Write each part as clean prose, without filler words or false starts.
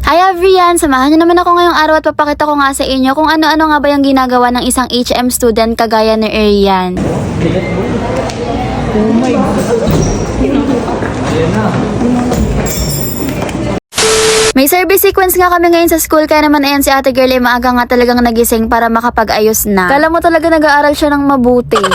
Hi everyone! Samahan niyo naman ako ngayong araw at papakita ko nga sa inyo kung ano-ano nga ba yung ginagawa ng isang HM student kagaya ni Arian. Oh my God. May service sequence nga kami ngayon sa school kaya naman ayan si ate girl ay maaga nga talagang nagising para makapag-ayos na. Kala mo talaga nag-aaral siya ng mabuti.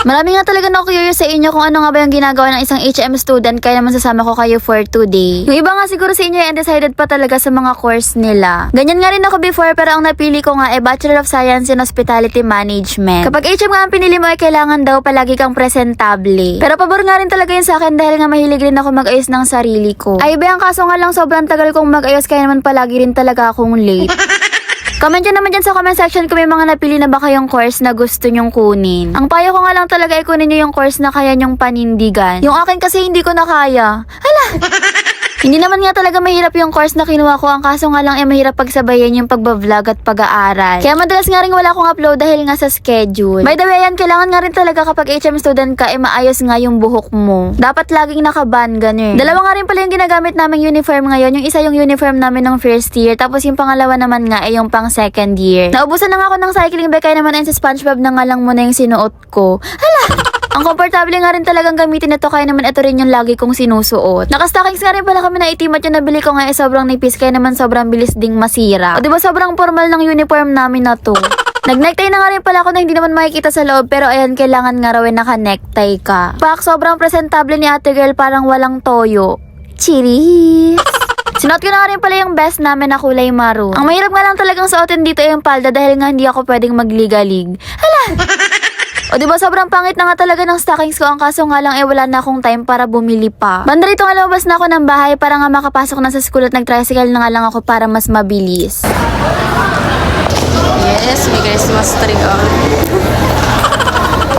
Marami nga talaga na curious sa inyo kung ano nga ba yung ginagawa ng isang HM student kaya naman sasama ko kayo for today. Yung iba nga siguro sa inyo ay undecided pa talaga sa mga course nila. Ganyan nga rin ako before pero ang napili ko nga ay Bachelor of Science in Hospitality Management. Kapag HM nga ang pinili mo ay kailangan daw palagi kang presentable. Pero pabor nga rin talaga yun sa akin dahil nga mahilig rin ako mag-ayos ng sarili ko. Ay ba ang kaso nga lang sobrang tagal kong mag-ayos kaya naman palagi rin talaga akong late. Comment nyo naman dyan sa comment section kung may mga napili na ba kayong course na gusto nyong kunin. Ang payo ko nga lang talaga ay kunin nyo yung course na kaya nyong panindigan. Yung akin kasi hindi ko na kaya. Hala! Hindi naman nga talaga mahirap yung course na kinuha ko. Ang kaso nga lang ay mahirap pagsabayan yung pagbablog at pag-aaral. Kaya madalas nga rin wala akong upload dahil nga sa schedule. By the way, yan, kailangan nga rin talaga kapag HM student ka ay maayos nga yung buhok mo. Dapat laging nakaban, ganun. Dalawa nga rin pala yung ginagamit naming uniform ngayon. Yung isa yung uniform namin ng first year. Tapos yung pangalawa naman nga ay yung pang second year. Naubusan na nga ako ng cycling bike kaya naman ay sa SpongeBob na nga lang muna yung sinuot ko. Hala! Ang komportable nga rin talagang gamitin ito kaya naman ito rin yung lagi kong sinusuot. Naka-stockings nga rin pala kami na itim at yung nabili ko nga ay sobrang nipis kaya naman sobrang bilis ding masira. O diba sobrang formal ng uniform namin na to. Nag-necktie na nga rin pala ako na hindi naman makikita sa loob pero ayan kailangan nga raw naka-necktie ka. Pak, sobrang presentable ni ate girl parang walang toyo. Cheers! Sinuot ko na nga rin pala yung best namin na kulay maroon. Ang mahirap nga lang talagang suotin dito ay yung palda dahil nga hindi ako pwedeng magligalig. Hala! O diba sobrang pangit na nga talaga ng stockings ko. Ang kaso nga lang wala na akong time para bumili pa. Banda rito nga lumabas na ako ng bahay para nga makapasok na sa school at nag-tricycle na nga lang ako para mas mabilis. Yes, may Christmas tree on.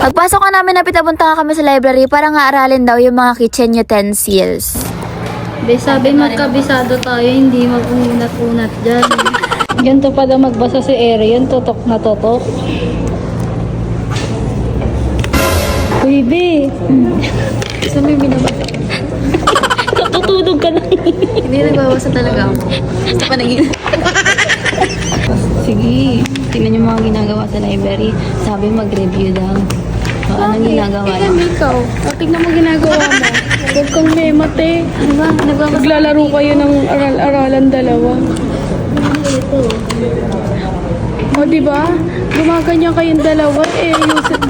Pagpasok nga namin napunta nga kami sa library para nga aralin daw yung mga kitchen utensils. Sabi magkabisado tayo, hindi mag-unat-unat dyan. Ganito pa daw magbasa si Arian, tutok na tutok. Uy, be! Saan may binabasa? Natutulog ka lang. Hindi nagbabasa talaga ako. Basta panagin. Sige, tingnan yung mga ginagawa sa library. Sabi mag-review daw. Anong ginagawa niya? Tingnan ikaw. Tingnan mo ginagawa mo. Huwag kang memate. Ano ba? Nagbabasa Maglalaro kayo ng aral-aralan dalawa. O diba? Gumaganyan kayong dalawa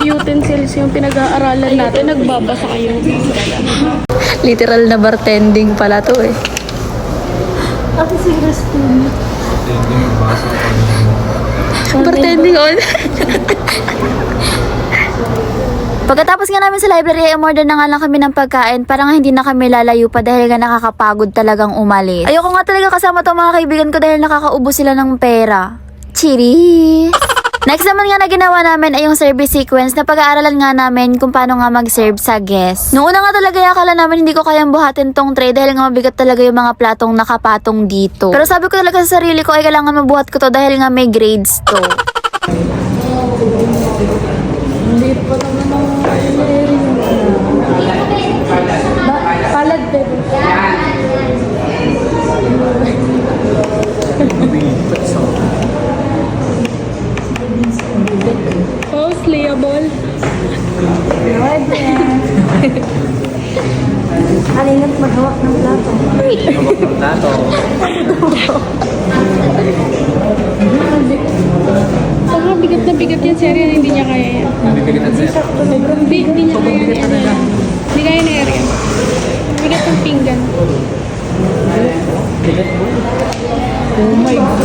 utensils yung pinag-aaralan natin. Nagbabasa kayo. literal na bartending pala to eh. Ate si Christine. Bartending on. Pagkatapos nga namin sa library ay umorder na nga lang kami ng pagkain para nga hindi na kami lalayo pa dahil nga nakakapagod talagang umalis. Ayoko nga talaga kasama tong mga kaibigan ko dahil nakakaubos sila ng pera. Cheers! Next naman nga na ginawa namin ay yung service sequence na pag-aaralan nga namin kung paano nga mag-serve sa guest. Noong una nga talaga akala namin hindi ko kayang buhatin tong tray dahil nga mabigat talaga yung mga platong nakapatong dito. Pero sabi ko talaga sa sarili ko ay kailangan mabuhat ko to dahil nga may grades to. Hindi pa naman ang palad, baby. Pause, liable. Alingat maghawak ng plato. Saka bigat na bigat yan, Seri, hindi niya kaya yan. Hindi niya kaya yan. Hindi kaya na area. Bigat ng pinggan. Oh my God.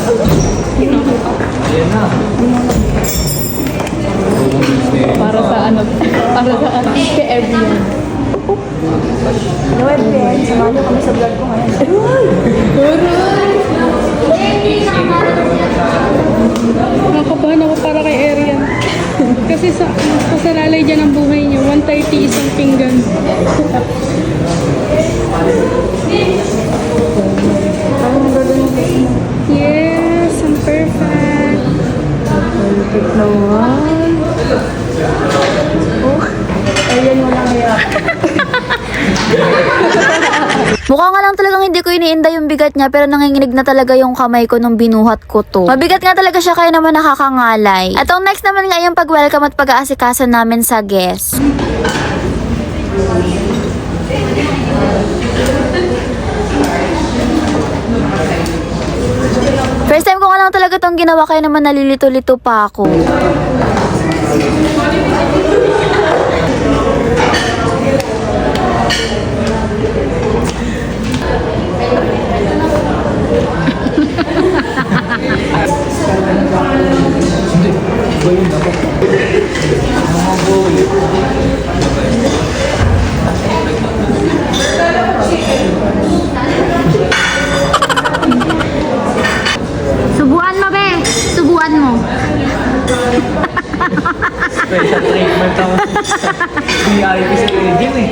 Para sa ano? Para sa ano? Kay everyone. Hello everyone, samahan niyo kami sa vlog ko ngayon. Nakakabahan ako para kay Arian. Kasi sa pasalalay dyan ang buhay niya. 130 isang pinggan. Yes, I'm perfect. Perfect naman. Oh, ayan mo lang yan. Mukha nga lang talagang hindi ko ko iniinda yung bigat niya pero nanginginig na talaga yung kamay ko nung binuhat ko to. Mabigat nga talaga siya kaya naman nakakangalay. At ang next naman nga yung pag-welcome at pag-aasikaso namin sa guest. First time ko nga lang talaga tong ginawa kaya naman nalilito-lito pa ako. Subuan mo, be. Subuan mo. Special treatment ako. VIP sa gym eh.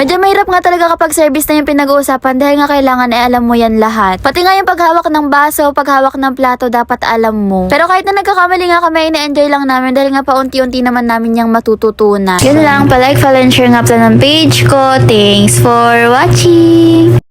Medyo mahirap nga talaga kapag service na yung pinag-uusapan dahil nga kailangan ay alam mo yan lahat. Pati nga yung paghawak ng baso, paghawak ng plato, dapat alam mo. Pero kahit na nagkakamali nga kami, na-enjoy lang namin dahil nga paunti-unti naman namin yung matututunan. Yun lang, palike, follow, and share nga pala ng page ko. Thanks for watching!